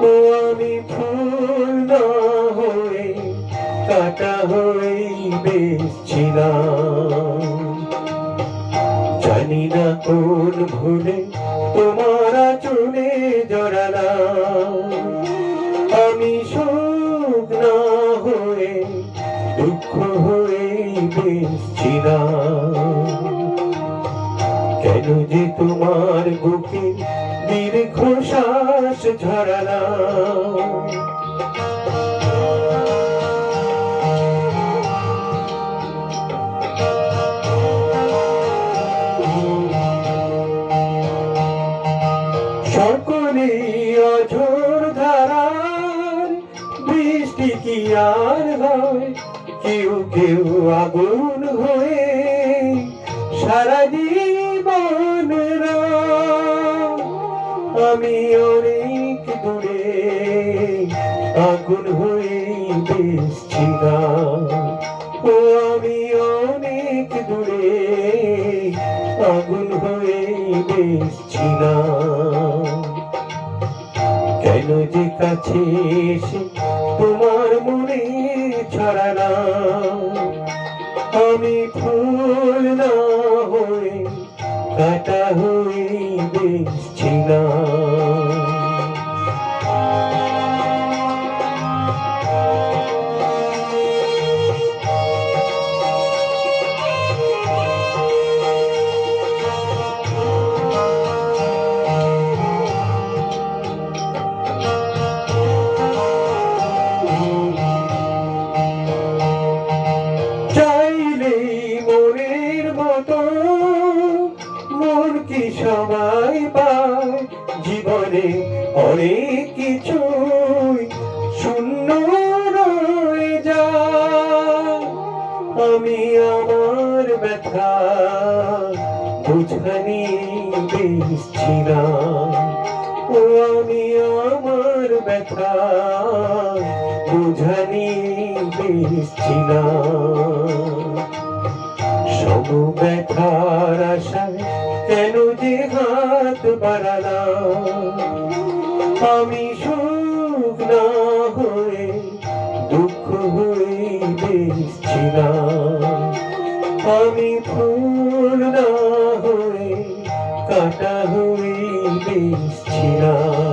ও আমি ফুল না হয়ে কাটা হয়েই বেশছিলাম। জানি না কোন ভুলে তোমার চলে জড়ালাম। আমি সুখ না হয়ে দুঃখ হয়েই বেশছিলাম। কেন যে তোমার বুকে দীর্ঘশ্বাস ঝরালাম। সকলেই অঝোর ধারার বৃষ্টি কি আর হয়, কেউ কেউ আগুন হয়ে সারা জীবন রয়। আমি অনেক দূরে আগুন হয়ে বেশছিলাম। ও আমি অনেক দূরে আগুন হয়ে বেশছিলাম। কেন যে কাছে এসে তোমার মনে ছড়ালাম। আমি ফুল না হয়ে কাটা হয়ে বেশছিলাম। মন কি সবাই পায়, জীবনে অনেক কিছুই শূন্য রয়ে যায়। আমি আমার ব্যথা বুঝানি বেশছিলাম। ও আমি আমার ব্যথা বুঝানি বেশছিলাম। সব ব্যথার আশায় কেন যে হাত বাড়ালাম। আমি সুখ না হয়ে দুঃখ হয়ে বেশছিলাম। আমি ফুল না হয়ে কাটা হয়ে বেশছিলাম।